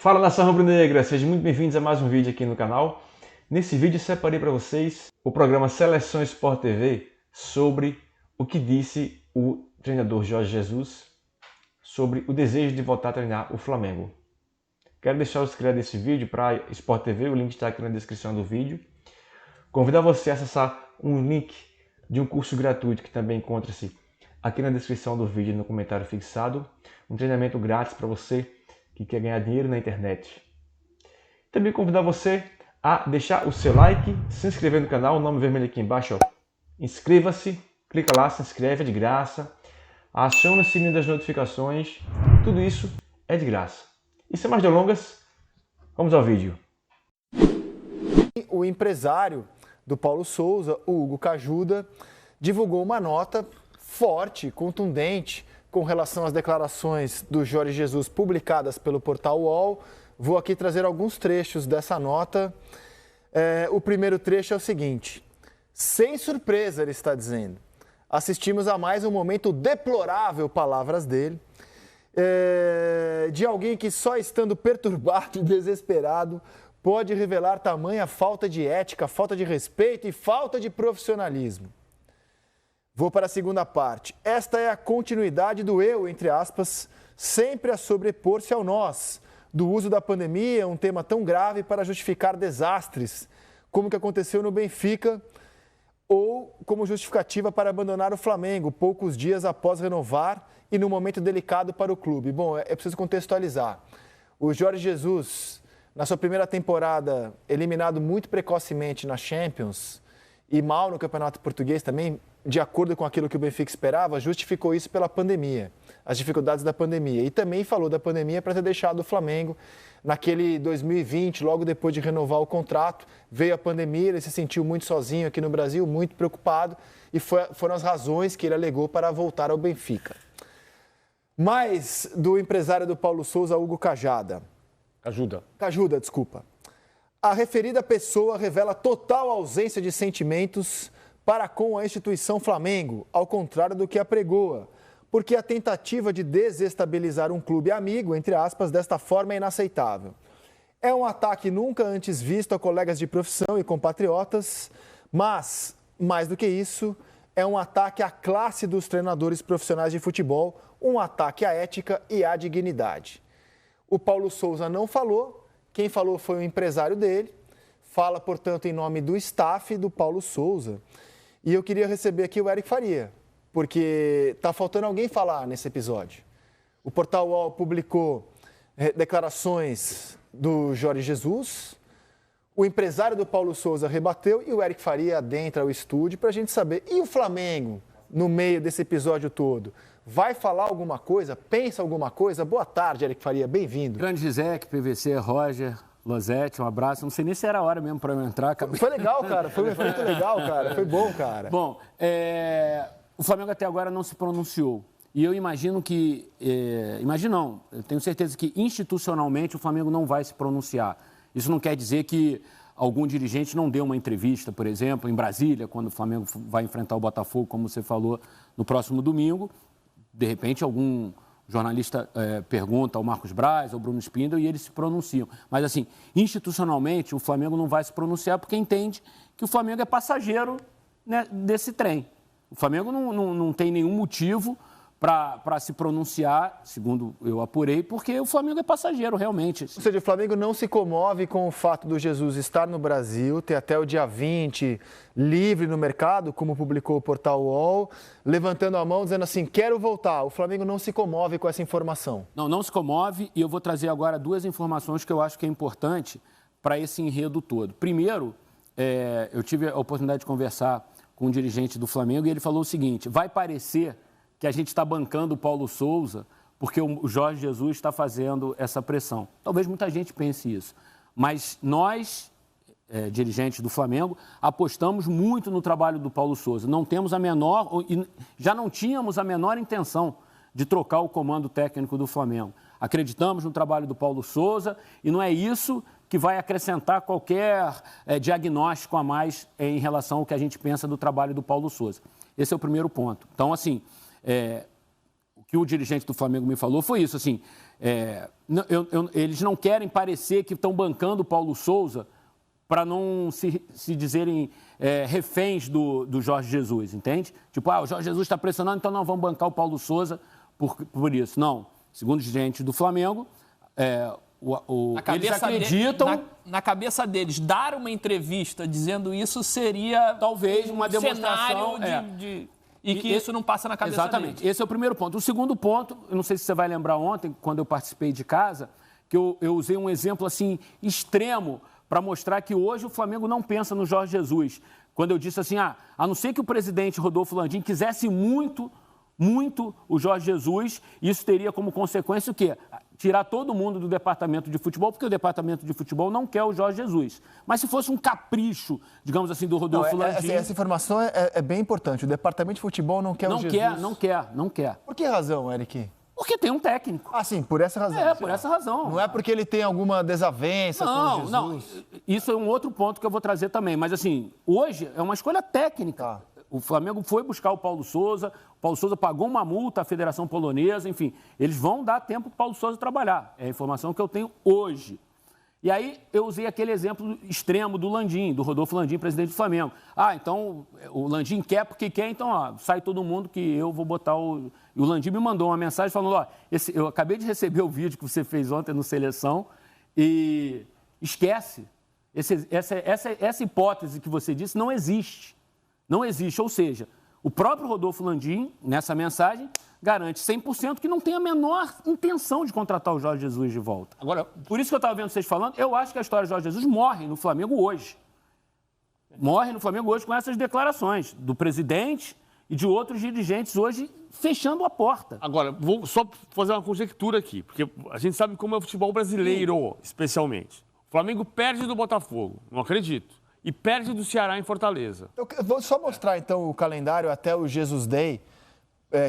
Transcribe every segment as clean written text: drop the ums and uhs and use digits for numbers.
Fala, nação rubro-negra, sejam muito bem-vindos a mais um vídeo aqui no canal. Nesse vídeo separei para vocês o programa Seleção Sport TV sobre o que disse o treinador Jorge Jesus sobre o desejo de voltar a treinar o Flamengo. Quero deixar os créditos desse vídeo para a Sport TV, o link está aqui na descrição do vídeo. Convidar você a acessar um link de um curso gratuito que também encontra-se aqui na descrição do vídeo no comentário fixado. Um treinamento grátis para você que quer ganhar dinheiro na internet. Também convidar você a deixar o seu like, se inscrever no canal, o nome vermelho aqui embaixo, ó. Inscreva-se, clica lá, se inscreve, é de graça. Aciona o sininho das notificações, tudo isso é de graça. E sem mais delongas, vamos ao vídeo. O empresário do Paulo Sousa, o Hugo Cajuda, divulgou uma nota forte, contundente, com relação às declarações do Jorge Jesus publicadas pelo portal UOL. Vou aqui trazer alguns trechos dessa nota. O primeiro trecho é o seguinte: sem surpresa, ele está dizendo, assistimos a mais um momento deplorável, palavras dele, de alguém que só estando perturbado e desesperado pode revelar tamanha falta de ética, falta de respeito e falta de profissionalismo. Vou para a segunda parte. Esta é a continuidade do eu, entre aspas, sempre a sobrepor-se ao nós, do uso da pandemia, um tema tão grave para justificar desastres, como o que aconteceu no Benfica, ou como justificativa para abandonar o Flamengo, poucos dias após renovar e num momento delicado para o clube. Bom, é preciso contextualizar. O Jorge Jesus, na sua primeira temporada, eliminado muito precocemente na Champions e mal no Campeonato Português também, de acordo com aquilo que o Benfica esperava, justificou isso pela pandemia, as dificuldades da pandemia. E também falou da pandemia para ter deixado o Flamengo naquele 2020, logo depois de renovar o contrato. Veio a pandemia, ele se sentiu muito sozinho aqui no Brasil, muito preocupado, e foram as razões que ele alegou para voltar ao Benfica. Mais do empresário do Paulo Sousa, Hugo Cajuda. Desculpa. A referida pessoa revela total ausência de sentimentos para com a instituição Flamengo, ao contrário do que apregoa, porque a tentativa de desestabilizar um clube amigo, entre aspas, desta forma é inaceitável. É um ataque nunca antes visto a colegas de profissão e compatriotas, mas, mais do que isso, é um ataque à classe dos treinadores profissionais de futebol, um ataque à ética e à dignidade. O Paulo Sousa não falou, quem falou foi o empresário dele, fala, portanto, em nome do staff do Paulo Sousa. E eu queria receber aqui o Eric Faria, porque está faltando alguém falar nesse episódio. O portal UOL publicou declarações do Jorge Jesus, o empresário do Paulo Sousa rebateu e o Eric Faria adentra o estúdio para a gente saber. E o Flamengo, no meio desse episódio todo? Vai falar alguma coisa? Pensa alguma coisa? Boa tarde, Eric Faria, bem-vindo. Grande Gisele, PVC, Roger, Losete, um abraço. Não sei nem se era a hora mesmo para eu entrar. Foi legal, cara. Foi um evento legal, cara. Foi bom, cara. Bom, o Flamengo até agora não se pronunciou. E eu imagino que... eu tenho certeza que institucionalmente o Flamengo não vai se pronunciar. Isso não quer dizer que algum dirigente não deu uma entrevista, por exemplo, em Brasília, quando o Flamengo vai enfrentar o Botafogo, como você falou, no próximo domingo. De repente, algum jornalista pergunta ao Marcos Braz, ao Bruno Spindel, e eles se pronunciam. Mas, assim, institucionalmente, o Flamengo não vai se pronunciar porque entende que o Flamengo é passageiro, né, desse trem. O Flamengo não tem nenhum motivo para se pronunciar, segundo eu apurei, porque o Flamengo é passageiro, realmente. Ou seja, o Flamengo não se comove com o fato do Jesus estar no Brasil, ter até o dia 20 livre no mercado, como publicou o portal UOL, levantando a mão, dizendo assim, quero voltar. O Flamengo não se comove com essa informação. Não se comove, e eu vou trazer agora duas informações que eu acho que é importante para esse enredo todo. Primeiro, eu tive a oportunidade de conversar com um dirigente do Flamengo e ele falou o seguinte: vai parecer que a gente está bancando o Paulo Sousa porque o Jorge Jesus está fazendo essa pressão. Talvez muita gente pense isso, mas nós, dirigentes do Flamengo, apostamos muito no trabalho do Paulo Sousa. Não temos já não tínhamos a menor intenção de trocar o comando técnico do Flamengo. Acreditamos no trabalho do Paulo Sousa e não é isso que vai acrescentar qualquer diagnóstico a mais em relação ao que a gente pensa do trabalho do Paulo Sousa. Esse é o primeiro ponto. Então, assim, o que o dirigente do Flamengo me falou foi isso, assim, eles não querem parecer que estão bancando o Paulo Souza para não se dizerem reféns do Jorge Jesus, entende? Tipo, o Jorge Jesus está pressionando, então não vamos bancar o Paulo Souza por isso. Não. Segundo os dirigentes do Flamengo, eles acreditam... Na cabeça deles, dar uma entrevista dizendo isso seria... Talvez uma demonstração... E que isso não passa na cabeça Exatamente. deles. Esse é o primeiro ponto. O segundo ponto, eu não sei se você vai lembrar ontem, quando eu participei de casa, que eu usei um exemplo assim extremo para mostrar que hoje o Flamengo não pensa no Jorge Jesus. Quando eu disse assim, a não ser que o presidente Rodolfo Landim quisesse muito o Jorge Jesus, isso teria como consequência o quê? Tirar todo mundo do departamento de futebol, porque o departamento de futebol não quer o Jorge Jesus. Mas se fosse um capricho, digamos assim, do Rodolfo Landim... Essa informação é bem importante. O departamento de futebol não quer o Jesus. Não quer. Por que razão, Eric? Porque tem um técnico. Sim, por essa razão. Por essa razão. Não é porque ele tem alguma desavença com o Jesus. Não, isso é um outro ponto que eu vou trazer também. Mas, assim, hoje é uma escolha técnica. O Flamengo foi buscar o Paulo Souza pagou uma multa à Federação Polonesa, enfim. Eles vão dar tempo para o Paulo Souza trabalhar. É a informação que eu tenho hoje. E aí eu usei aquele exemplo extremo do Landim, do Rodolfo Landim, presidente do Flamengo. Então o Landim quer porque quer, então sai todo mundo que eu vou botar o... E o Landim me mandou uma mensagem falando, eu acabei de receber o vídeo que você fez ontem no Seleção e esquece. Essa hipótese que você disse não existe. Não existe, ou seja, o próprio Rodolfo Landim, nessa mensagem, garante 100% que não tem a menor intenção de contratar o Jorge Jesus de volta. Agora, por isso que eu estava vendo vocês falando, eu acho que a história do Jorge Jesus morre no Flamengo hoje. Morre no Flamengo hoje com essas declarações do presidente e de outros dirigentes hoje fechando a porta. Agora, vou só fazer uma conjectura aqui, porque a gente sabe como é o futebol brasileiro, especialmente. O Flamengo perde do Botafogo, não acredito. E perde do Ceará em Fortaleza. Eu vou só mostrar, então, o calendário até o Jesus Day,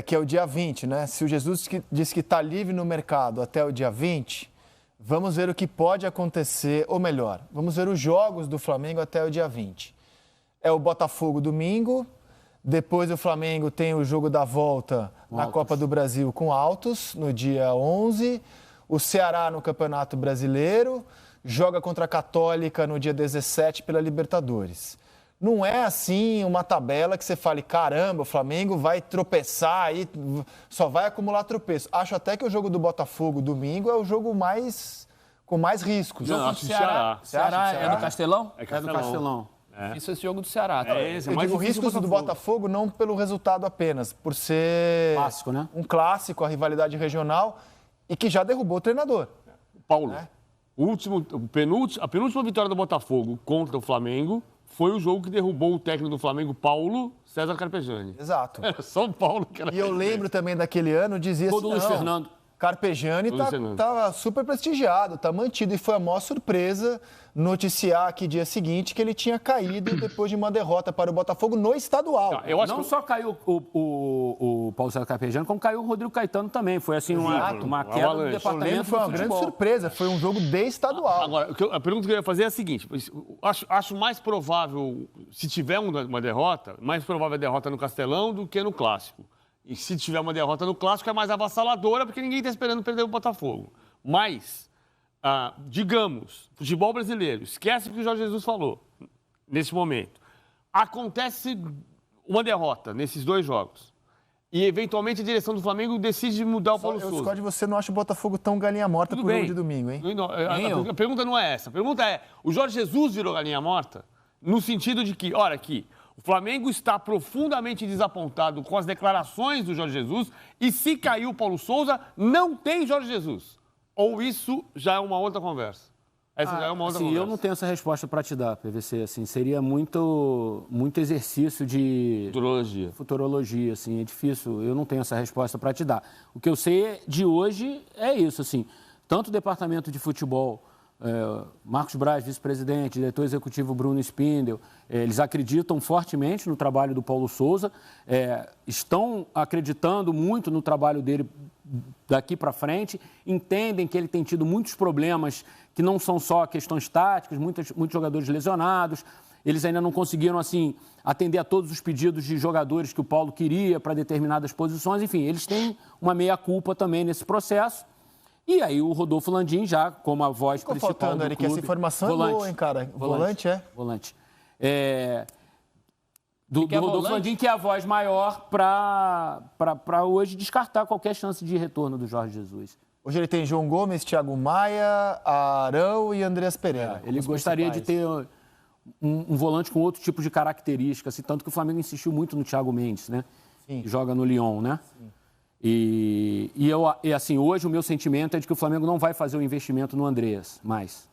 que é o dia 20, né? Se o Jesus diz que está livre no mercado até o dia 20, vamos ver o que pode acontecer, ou melhor, vamos ver os jogos do Flamengo até o dia 20. É o Botafogo domingo, depois o Flamengo tem o jogo da volta na Copa do Brasil com Altos, no dia 11, o Ceará no Campeonato Brasileiro, joga contra a Católica no dia 17 pela Libertadores. Não é assim uma tabela que você fale, caramba, o Flamengo vai tropeçar aí, só vai acumular tropeço. Acho até que o jogo do Botafogo domingo é o jogo com mais riscos. Não, acho que o Ceará. Ceará é do Castelão? É do Castelão. Isso é esse jogo do Ceará. Eu digo riscos do Botafogo não pelo resultado apenas, por ser clássico, né? Um clássico, a rivalidade regional, e que já derrubou o treinador. Paulo, a penúltima vitória do Botafogo contra o Flamengo foi o jogo que derrubou o técnico do Flamengo, Paulo César Carpegiani. Exato. Era São Paulo que era... E eu lembro também daquele ano, dizia assim, Luiz Fernando. Carpegiani tá super prestigiado, tá mantido. E foi a maior surpresa noticiar aqui dia seguinte que ele tinha caído depois de uma derrota para o Botafogo no estadual. Não só caiu o Paulo César Carpegiani, como caiu o Rodrigo Caetano também. Foi assim uma queda do departamento. Foi uma grande surpresa, foi um jogo de estadual. Agora, a pergunta que eu ia fazer é a seguinte: acho mais provável, se tiver uma derrota, mais provável a derrota no Castelão do que no Clássico. E se tiver uma derrota no Clássico, é mais avassaladora, porque ninguém está esperando perder o Botafogo. Mas, digamos, futebol brasileiro, esquece o que o Jorge Jesus falou nesse momento. Acontece uma derrota nesses dois jogos. E, eventualmente, a direção do Flamengo decide mudar o Paulo Souza. Scott, você não acha o Botafogo tão galinha morta pro jogo de domingo, hein? A pergunta não é essa. A pergunta é, o Jorge Jesus virou galinha morta? No sentido de que, olha aqui, o Flamengo está profundamente desapontado com as declarações do Jorge Jesus e se caiu o Paulo Souza, não tem Jorge Jesus. Ou isso já é uma outra conversa? Essa já é uma outra conversa. Eu não tenho essa resposta para te dar, PVC. Assim, seria muito exercício de... Futurologia, assim, é difícil. Eu não tenho essa resposta para te dar. O que eu sei de hoje é isso, assim. Tanto o departamento de futebol... Marcos Braz, vice-presidente, diretor executivo Bruno Spindel, eles acreditam fortemente no trabalho do Paulo Souza, estão acreditando muito no trabalho dele daqui para frente, entendem que ele tem tido muitos problemas que não são só questões táticas, muitos jogadores lesionados, eles ainda não conseguiram assim atender a todos os pedidos de jogadores que o Paulo queria para determinadas posições, enfim, eles têm uma meia-culpa também nesse processo. E aí o Rodolfo Landim já, como a voz Ficou principal faltando, do Eric, clube... essa informação é boa, hein, cara? Volante, é? Volante. Do que é Rodolfo volante? Landim, que é a voz maior para hoje descartar qualquer chance de retorno do Jorge Jesus. Hoje ele tem João Gomes, Thiago Maia, Arão e Andreas Pereira. Ele gostaria de ter um volante com outro tipo de característica, assim, tanto que o Flamengo insistiu muito no Thiago Mendes, né? Sim. Que joga no Lyon, né? Sim. E assim, hoje o meu sentimento é de que o Flamengo não vai fazer o investimento no Andreas mais.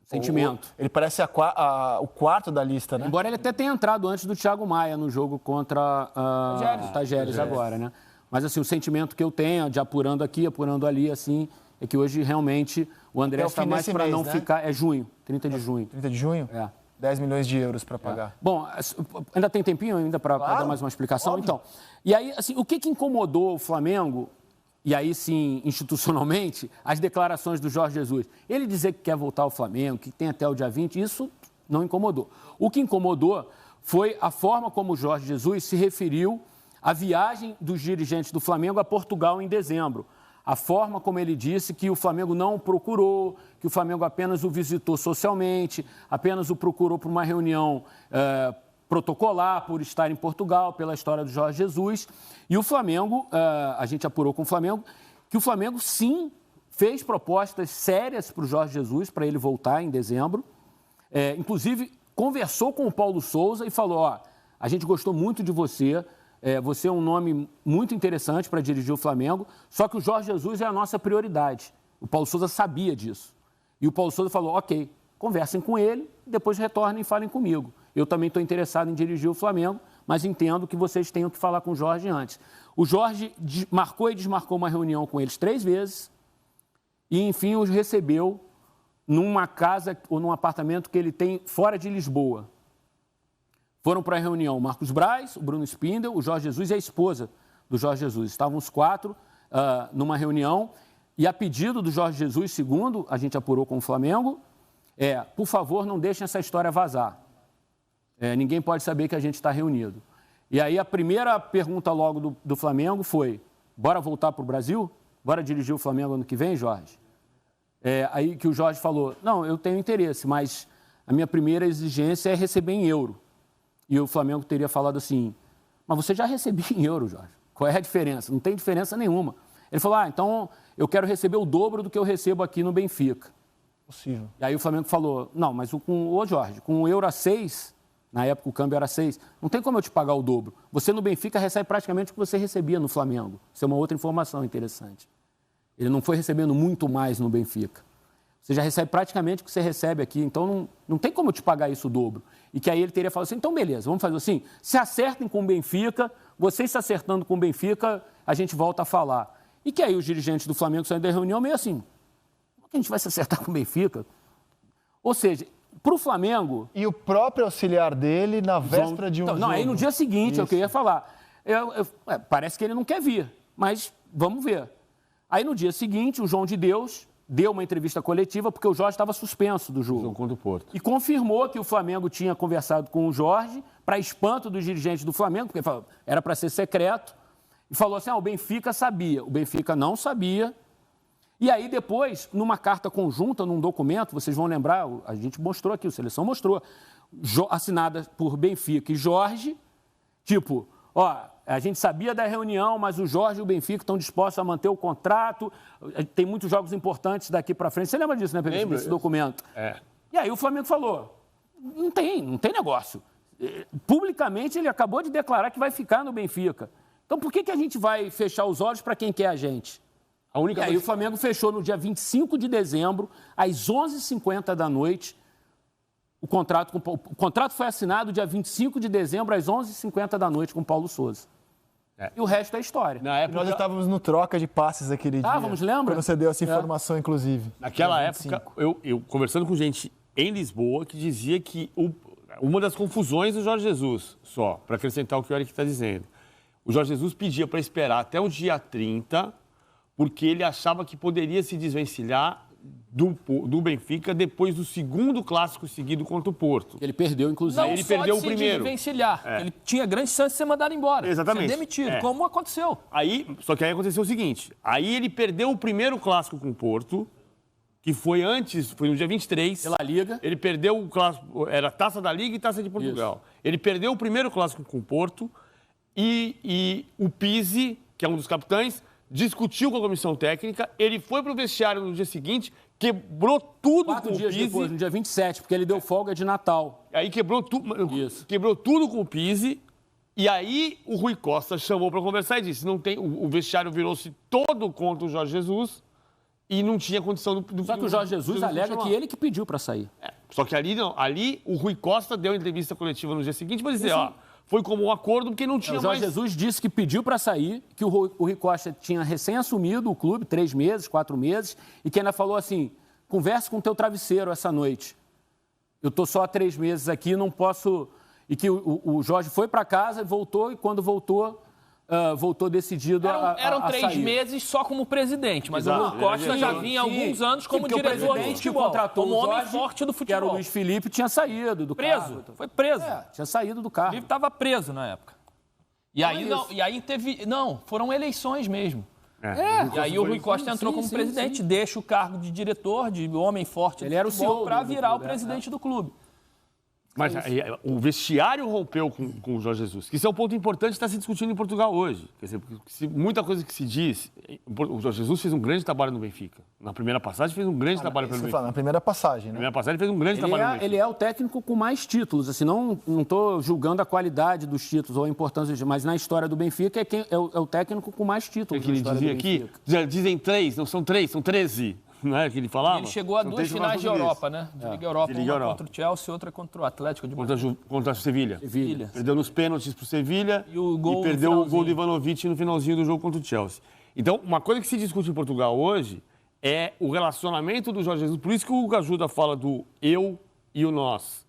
Sentimento. Ele parece o quarto da lista, né? Embora ele até tenha entrado antes do Thiago Maia no jogo contra o Tajeres agora, né? Mas assim, o sentimento que eu tenho, de apurando aqui, apurando ali, assim, é que hoje realmente o André está mais para não ficar... É junho, 30 de junho. 30 de junho? É. 10 milhões de euros para pagar. Bom, ainda tem tempinho ainda para dar mais uma explicação? Óbvio. Então, e aí, assim, o que incomodou o Flamengo, e aí sim, institucionalmente, as declarações do Jorge Jesus? Ele dizer que quer voltar ao Flamengo, que tem até o dia 20, isso não incomodou. O que incomodou foi a forma como o Jorge Jesus se referiu à viagem dos dirigentes do Flamengo a Portugal em dezembro. A forma como ele disse que o Flamengo não o procurou, que o Flamengo apenas o visitou socialmente, apenas o procurou para uma reunião protocolar por estar em Portugal, pela história do Jorge Jesus. E o Flamengo, a gente apurou com o Flamengo, que o Flamengo sim fez propostas sérias para o Jorge Jesus, para ele voltar em dezembro. Inclusive, conversou com o Paulo Souza e falou, ó, a gente gostou muito de você, você é um nome muito interessante para dirigir o Flamengo, só que o Jorge Jesus é a nossa prioridade. O Paulo Souza sabia disso. E o Paulo Souza falou, ok, conversem com ele, depois retornem e falem comigo. Eu também estou interessado em dirigir o Flamengo, mas entendo que vocês tenham que falar com o Jorge antes. O Jorge marcou e desmarcou uma reunião com eles 3 vezes e, enfim, os recebeu numa casa ou num apartamento que ele tem fora de Lisboa. Foram para a reunião o Marcos Braz, o Bruno Spindel, o Jorge Jesus e a esposa do Jorge Jesus. Estavam os 4 numa reunião e a pedido do Jorge Jesus, segundo a gente apurou com o Flamengo, por favor, não deixem essa história vazar. Ninguém pode saber que a gente está reunido. E aí a primeira pergunta logo do Flamengo foi, bora voltar para o Brasil? Bora dirigir o Flamengo ano que vem, Jorge? Aí que o Jorge falou, não, eu tenho interesse, mas a minha primeira exigência é receber em euro. E o Flamengo teria falado assim, mas você já recebia em euro, Jorge. Qual é a diferença? Não tem diferença nenhuma. Ele falou, então eu quero receber o dobro do que eu recebo aqui no Benfica. Possível. E aí o Flamengo falou, não, mas Jorge, com o euro a 6, na época o câmbio era 6, não tem como eu te pagar o dobro. Você no Benfica recebe praticamente o que você recebia no Flamengo. Isso é uma outra informação interessante. Ele não foi recebendo muito mais no Benfica. Você já recebe praticamente o que você recebe aqui, então não tem como eu te pagar isso o dobro. E que aí ele teria falado assim, então beleza, vamos fazer assim, se acertem com o Benfica, vocês se acertando com o Benfica, a gente volta a falar. E que aí os dirigentes do Flamengo saem da reunião meio assim, como que a gente vai se acertar com o Benfica? Ou seja, para o Flamengo... E o próprio auxiliar dele na véspera de um jogo. Não, aí no dia seguinte, é o que eu ia falar. Parece que ele não quer vir, mas vamos ver. Aí no dia seguinte, o João de Deus deu uma entrevista coletiva porque o Jorge estava suspenso do jogo. Contra o Porto. E confirmou que o Flamengo tinha conversado com o Jorge, para espanto dos dirigentes do Flamengo, porque era para ser secreto, e falou assim, o Benfica sabia. O Benfica não sabia. E aí depois, numa carta conjunta, num documento, vocês vão lembrar, a gente mostrou aqui, o Seleção mostrou, assinada por Benfica e Jorge, tipo, a gente sabia da reunião, mas o Jorge e o Benfica estão dispostos a manter o contrato. Tem muitos jogos importantes daqui para frente. Você lembra disso, né, Pedro? Desse documento. E aí o Flamengo falou, não tem negócio. Publicamente ele acabou de declarar que vai ficar no Benfica. Então por que a gente vai fechar os olhos para quem quer a gente? E aí o Flamengo fechou no dia 25 de dezembro, às 11h50 da noite. O contrato foi assinado dia 25 de dezembro, às 11h50 da noite, com o Paulo Souza. E o resto é história. Na época, nós estávamos no troca de passes aquele dia. Vamos, lembra? Quando você deu essa informação, inclusive. Naquela época, eu conversando com gente em Lisboa, que dizia que uma das confusões do Jorge Jesus, só, para acrescentar o que o Eric está dizendo, o Jorge Jesus pedia para esperar até o dia 30, porque ele achava que poderia se desvencilhar do Benfica depois do segundo clássico seguido contra o Porto. Ele perdeu, inclusive. Não ele só perdeu o decidir primeiro. vencilhar. Ele tinha grande chance de ser mandado embora. Exatamente. Ser demitido, como aconteceu. Só que aí aconteceu o seguinte, aí ele perdeu o primeiro clássico com o Porto, que foi no dia 23. Pela Liga. Ele perdeu o clássico, era Taça da Liga e Taça de Portugal. Isso. Ele perdeu o primeiro clássico com o Porto e o Pizzi, que é um dos capitães, discutiu com a comissão técnica, ele foi pro vestiário no dia seguinte, quebrou tudo 4 com o dias Pizzi. depois, no dia 27, porque ele deu folga de Natal. Aí quebrou tudo com o Pizzi. E aí o Rui Costa chamou para conversar e disse, não tem, o vestiário virou-se todo contra o Jorge Jesus e não tinha condição do Só que o Jorge Jesus alega que ele que pediu para sair. Só que ali não, ali o Rui Costa deu entrevista coletiva no dia seguinte para dizer, foi como um acordo porque não tinha O Jorge Jesus disse que pediu para sair, que o Rui Costa tinha recém-assumido o clube, 3 meses, 4 meses, e que ainda falou assim, converse com o teu travesseiro essa noite. Eu estou só há 3 meses aqui, não posso... E que o Jorge foi para casa, voltou, e quando voltou decidido a Eram 3 sair. meses só como presidente, mas o Rui Costa já vinha há alguns anos como porque diretor o presidente do futebol, que contratou como o homem Jorge, forte do futebol. Que era o Luiz Felipe, tinha saído do cargo. Foi preso. Tinha saído do cargo. O Felipe estava preso na época. E aí teve... Não, foram eleições mesmo. E aí o Rui Costa entrou como presidente, deixa o cargo de diretor, de homem forte Ele era o CEO para virar o presidente do clube. Mas o vestiário rompeu com o Jorge Jesus, que isso é um ponto importante que está se discutindo em Portugal hoje. Quer dizer, muita coisa que se diz... O Jorge Jesus fez um grande trabalho no Benfica. Na primeira passagem fez um grande trabalho pelo Benfica. Na primeira passagem, né? Na primeira passagem ele fez um grande trabalho no Benfica. Ele é o técnico com mais títulos. Assim, não estou julgando a qualidade dos títulos ou a importância, mas na história do Benfica é o técnico com mais títulos. Que ele dizia aqui, dizem 3, não são 3, são 13. Não é que ele falava? Ele chegou a 2 finais de Europa, né? De Liga Europa, uma contra o Chelsea e outra contra o Atlético de Madrid. Contra o Sevilha. Perdeu nos pênaltis para o Sevilha e perdeu o gol do Ivanovic no finalzinho do jogo contra o Chelsea. Então, uma coisa que se discute em Portugal hoje é o relacionamento do Jorge Jesus. Por isso que o Hugo Ajuda fala do eu e o nós.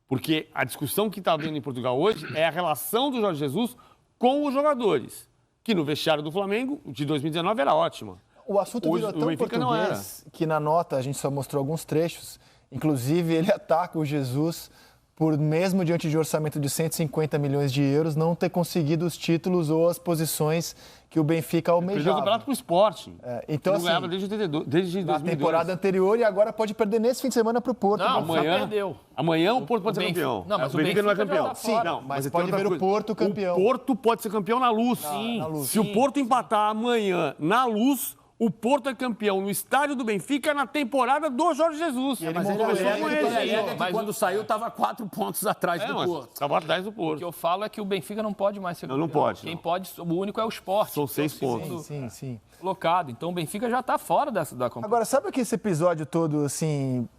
Porque a discussão que está havendo em Portugal hoje é a relação do Jorge Jesus com os jogadores, que no vestiário do Flamengo, de 2019, era ótima. O assunto virou tão português que na nota a gente só mostrou alguns trechos. Inclusive, ele ataca o Jesus por, mesmo diante de orçamento de 150 milhões de euros, não ter conseguido os títulos ou as posições que o Benfica almejava. Perdeu o campeonato para o Sport. Então, não ganhava desde 2002. Na temporada anterior e agora pode perder nesse fim de semana para o Porto. Não, amanhã perdeu. Amanhã o Porto pode ser campeão. Não, mas o Benfica não é campeão. Sim, não, mas pode ver o Porto campeão. O Porto pode ser campeão na Luz. Sim. Na Luz. Se o Porto empatar amanhã na Luz, o Porto é campeão no estádio do Benfica na temporada do Jorge Jesus. Mas ele alega que quando saiu estava 4 pontos atrás do Porto. Estava atrás do O Porto. que eu falo é que o Benfica não pode mais ser campeão. Não pode. Quem pode, o único é o Sport. São 6 pontos. Sim. Colocado. Então o Benfica já está fora da competição. Agora, sabe que esse episódio todo, assim,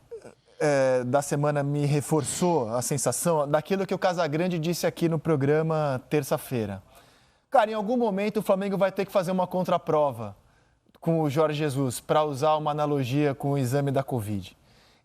da semana me reforçou a sensação daquilo que o Casagrande disse aqui no programa terça-feira? Cara, em algum momento o Flamengo vai ter que fazer uma contraprova com o Jorge Jesus, para usar uma analogia com o exame da Covid.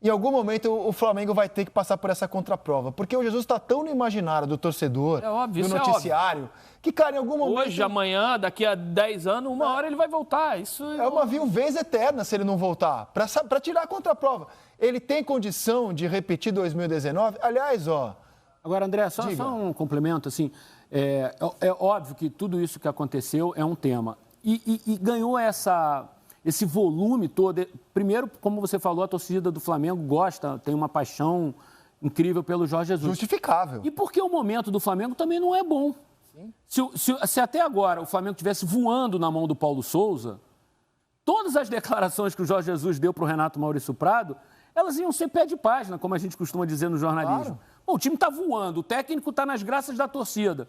Em algum momento o Flamengo vai ter que passar por essa contraprova, porque o Jesus está tão no imaginário do torcedor, do noticiário, que, cara, em algum momento... Hoje, amanhã, daqui a 10 anos, uma hora ele vai voltar. Isso é uma viuvez eterna se ele não voltar, para tirar a contraprova. Ele tem condição de repetir 2019? Aliás, Agora, André, só um complemento, assim, é óbvio que tudo isso que aconteceu é um tema. E ganhou esse volume todo. Primeiro, como você falou, a torcida do Flamengo gosta, tem uma paixão incrível pelo Jorge Jesus. Justificável. E porque o momento do Flamengo também não é bom. Se até agora o Flamengo estivesse voando na mão do Paulo Souza, todas as declarações que o Jorge Jesus deu para o Renato Maurício Prado, elas iam ser pé de página, como a gente costuma dizer no jornalismo. Claro. Bom, o time está voando, o técnico está nas graças da torcida.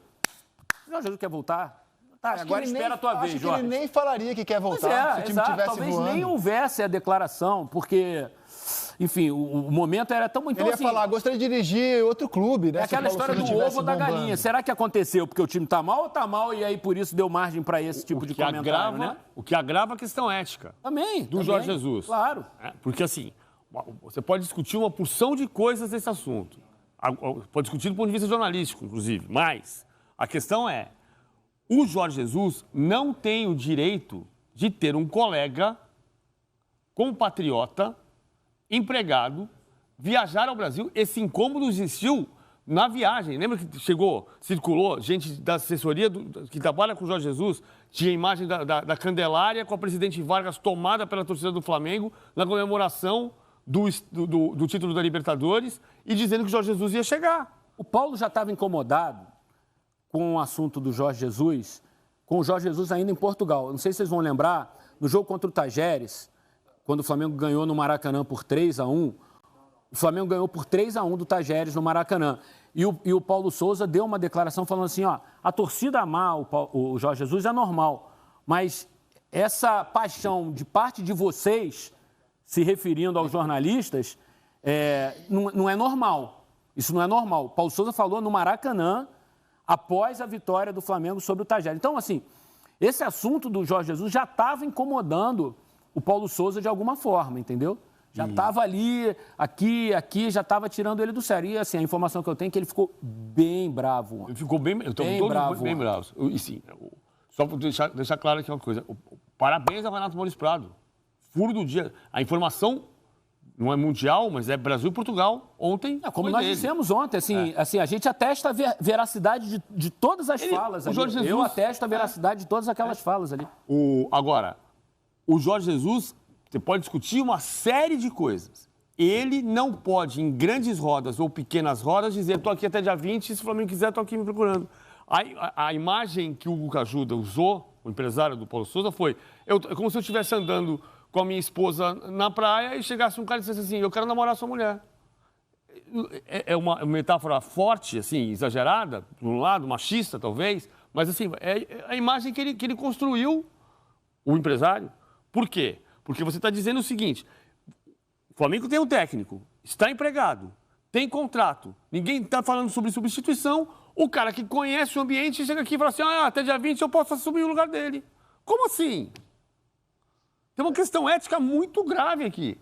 O Jorge Jesus quer voltar? Tá, agora espera a tua vez, Jorge. Ele nem falaria que quer voltar se o time estivesse talvez voando. nem houvesse a declaração, porque, enfim, o momento era tão... Então, ele ia falar, gostaria de dirigir outro clube, né? É aquela história do ovo ou da galinha. Será que aconteceu porque o time tá mal ou tá mal e aí por isso deu margem para esse tipo de comentário, né? O que agrava a questão ética. Também. Jorge Jesus. Claro. Porque, assim, você pode discutir uma porção de coisas desse assunto. Pode discutir do ponto de vista jornalístico, inclusive. Mas a questão é, o Jorge Jesus não tem o direito de ter um colega compatriota, empregado, viajar ao Brasil. Esse incômodo existiu na viagem. Lembra que circulou gente da assessoria que trabalha com o Jorge Jesus, tinha a imagem da Candelária com a presidente Vargas tomada pela torcida do Flamengo na comemoração do título da Libertadores e dizendo que o Jorge Jesus ia chegar. O Paulo já estava incomodado com o assunto do Jorge Jesus, com o Jorge Jesus ainda em Portugal. Não sei se vocês vão lembrar, no jogo contra o Tajeres, quando o Flamengo ganhou no Maracanã por 3-1, o Flamengo ganhou por 3-1 do Tajeres no Maracanã. E o Paulo Souza deu uma declaração falando assim, ó, a torcida amar o Jorge Jesus é normal, mas essa paixão de parte de vocês, se referindo aos jornalistas, não é normal. Isso não é normal. O Paulo Souza falou no Maracanã, após a vitória do Flamengo sobre o Tajeres. Então, assim, esse assunto do Jorge Jesus já estava incomodando o Paulo Souza de alguma forma, entendeu? Já estava ali, aqui, já estava tirando ele do sério. E, assim, a informação que eu tenho é que ele ficou bem bravo. Ele ficou bem bravo. E, sim, só para deixar claro aqui uma coisa. Parabéns ao Renato Maurício Prado. Furo do dia. A informação não é mundial, mas é Brasil e Portugal. Ontem, como nós dissemos ontem, assim, a gente atesta a veracidade de todas as falas ali. Jesus, eu atesto a veracidade de todas aquelas falas ali. Agora, o Jorge Jesus, você pode discutir uma série de coisas. Ele não pode, em grandes rodas ou pequenas rodas, dizer, estou aqui até dia 20, se o Flamengo quiser, estou aqui me procurando. A imagem que o Hugo Cajuda usou, o empresário do Paulo Souza, foi como se eu estivesse andando com a minha esposa na praia e chegasse um cara e dissesse assim, eu quero namorar sua mulher. É uma metáfora forte, assim, exagerada, por um lado, machista talvez, mas assim, é a imagem que ele construiu, o empresário. Por quê? Porque você está dizendo o seguinte, o Flamengo tem um técnico, está empregado, tem contrato, ninguém está falando sobre substituição, o cara que conhece o ambiente chega aqui e fala assim, até dia 20 eu posso assumir o lugar dele. Como assim? Tem uma questão ética muito grave aqui.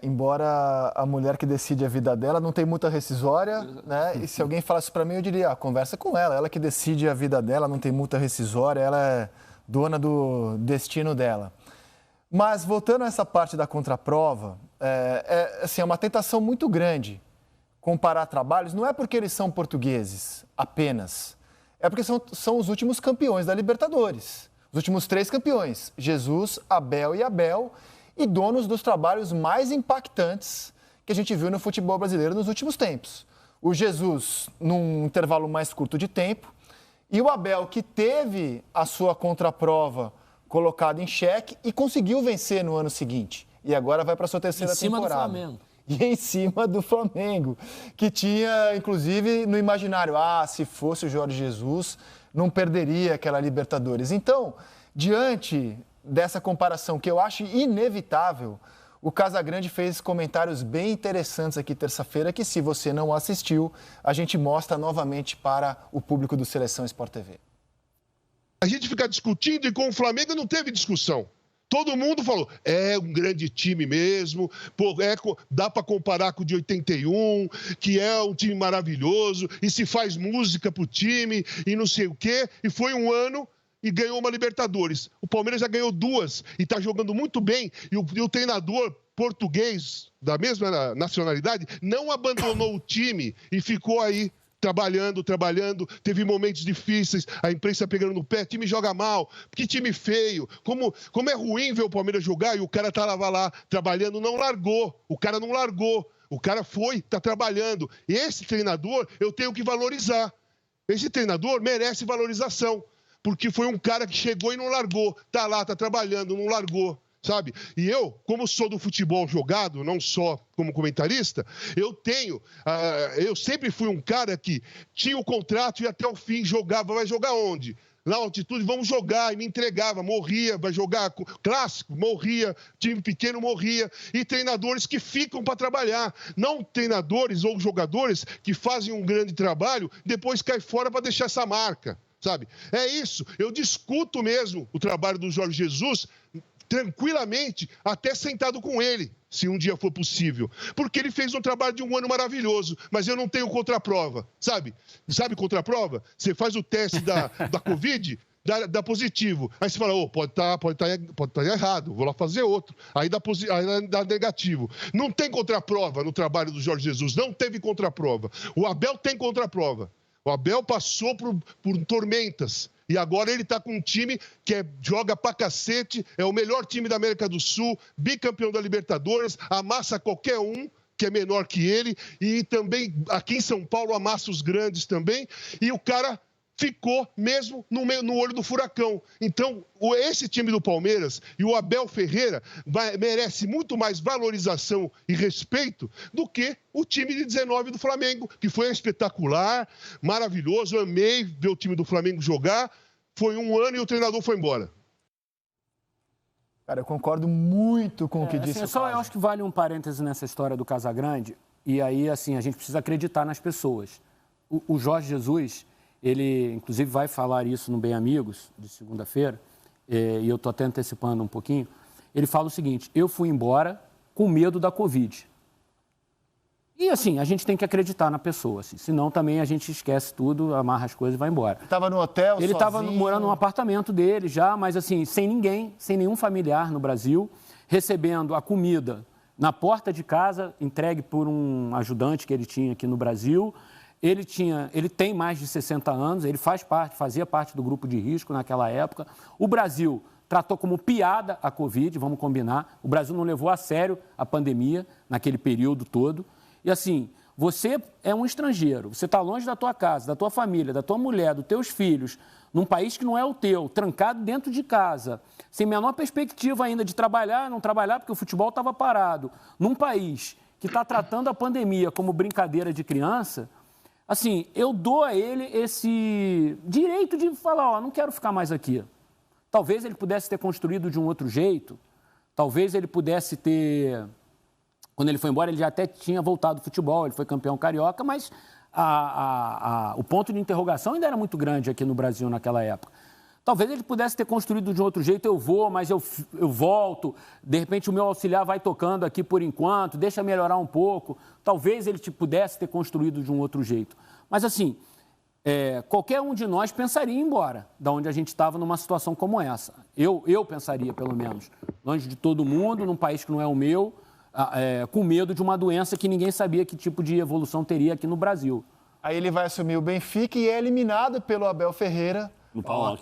Embora a mulher que decide a vida dela não tem muita rescisória, né? E se alguém falasse para mim, eu diria, conversa com ela que decide a vida dela, não tem muita rescisória, ela é dona do destino dela. Mas voltando a essa parte da contraprova, assim, é uma tentação muito grande comparar trabalhos, não é porque eles são portugueses apenas, é porque são os últimos campeões da Libertadores. Os últimos 3 campeões, Jesus, Abel e donos dos trabalhos mais impactantes que a gente viu no futebol brasileiro nos últimos tempos. O Jesus, num intervalo mais curto de tempo, e o Abel, que teve a sua contraprova colocada em xeque e conseguiu vencer no ano seguinte. E agora vai para a sua terceira temporada. Em cima do Flamengo. E em cima do Flamengo, que tinha, inclusive, no imaginário, se fosse o Jorge Jesus, não perderia aquela Libertadores. Então, diante dessa comparação que eu acho inevitável, o Casagrande fez comentários bem interessantes aqui terça-feira, que se você não assistiu, a gente mostra novamente para o público do Seleção Sport TV. A gente fica discutindo e com o Flamengo não teve discussão. Todo mundo falou, é um grande time mesmo, dá para comparar com o de 81, que é um time maravilhoso, e se faz música pro time, e não sei o quê, e foi um ano e ganhou uma Libertadores. O Palmeiras já ganhou 2 e está jogando muito bem, e o treinador português, da mesma nacionalidade, não abandonou o time e ficou aí trabalhando, teve momentos difíceis, a imprensa pegando no pé, time joga mal, que time feio, como é ruim ver o Palmeiras jogar e o cara estava lá trabalhando, não largou, o cara não largou, o cara está trabalhando. E esse treinador eu tenho que valorizar, esse treinador merece valorização, porque foi um cara que chegou e não largou, está lá, está trabalhando, não largou. Sabe? E eu, como sou do futebol jogado, não só como comentarista, eu sempre fui um cara que tinha o contrato e até o fim jogava. Vai jogar onde? Na altitude, vamos jogar, e me entregava, morria, vai jogar clássico, morria, time pequeno morria, e treinadores que ficam para trabalhar, não treinadores ou jogadores que fazem um grande trabalho, depois cai fora para deixar essa marca, sabe? É isso, eu discuto mesmo o trabalho do Jorge Jesus tranquilamente, até sentado com ele, se um dia for possível. Porque ele fez um trabalho de um ano maravilhoso, mas eu não tenho contraprova, sabe? Sabe contraprova? Você faz o teste da Covid, dá positivo. Aí você fala, pode estar errado, vou lá fazer outro. Aí dá negativo. Não tem contraprova no trabalho do Jorge Jesus, não teve contraprova. O Abel tem contraprova. O Abel passou por tormentas. E agora ele está com um time que joga pra cacete, é o melhor time da América do Sul, bicampeão da Libertadores, amassa qualquer um que é menor que ele, e também aqui em São Paulo amassa os grandes também, e o cara ficou mesmo no olho do furacão. Então, esse time do Palmeiras e o Abel Ferreira merece muito mais valorização e respeito do que o time de 19 do Flamengo, que foi espetacular, maravilhoso, eu amei ver o time do Flamengo jogar, foi um ano e o treinador foi embora. Cara, eu concordo muito com o que disse o Eu acho que vale um parêntese nessa história do Casagrande, e aí, assim, a gente precisa acreditar nas pessoas. O Jorge Jesus, ele, inclusive, vai falar isso no Bem Amigos, de segunda-feira, e eu estou até antecipando um pouquinho. Ele fala o seguinte, eu fui embora com medo da Covid. E, assim, a gente tem que acreditar na pessoa, assim, senão também a gente esquece tudo, amarra as coisas e vai embora. Ele estava no hotel, Ele estava morando num apartamento dele já, mas, assim, sem ninguém, sem nenhum familiar no Brasil, recebendo a comida na porta de casa, entregue por um ajudante que ele tinha aqui no Brasil. Ele tem mais de 60 anos, ele fazia parte do grupo de risco naquela época. O Brasil tratou como piada a Covid, vamos combinar. O Brasil não levou a sério a pandemia naquele período todo. E assim, você é um estrangeiro, você está longe da tua casa, da tua família, da tua mulher, dos teus filhos, num país que não é o teu, trancado dentro de casa, sem menor perspectiva ainda de trabalhar, não trabalhar porque o futebol estava parado, num país que está tratando a pandemia como brincadeira de criança. Assim, eu dou a ele esse direito de falar, não quero ficar mais aqui. Talvez ele pudesse ter construído de um outro jeito, talvez ele pudesse ter... Quando ele foi embora, ele já até tinha voltado ao futebol, ele foi campeão carioca, mas o ponto de interrogação ainda era muito grande aqui no Brasil naquela época. Talvez ele pudesse ter construído de um outro jeito, eu vou, mas eu volto, de repente o meu auxiliar vai tocando aqui por enquanto, deixa melhorar um pouco. Talvez ele pudesse ter construído de um outro jeito. Mas assim, qualquer um de nós pensaria em ir embora, da onde a gente estava numa situação como essa. Eu pensaria, pelo menos, longe de todo mundo, num país que não é o meu, com medo de uma doença que ninguém sabia que tipo de evolução teria aqui no Brasil. Aí ele vai assumir o Benfica e é eliminado pelo Abel Ferreira. No PAOK.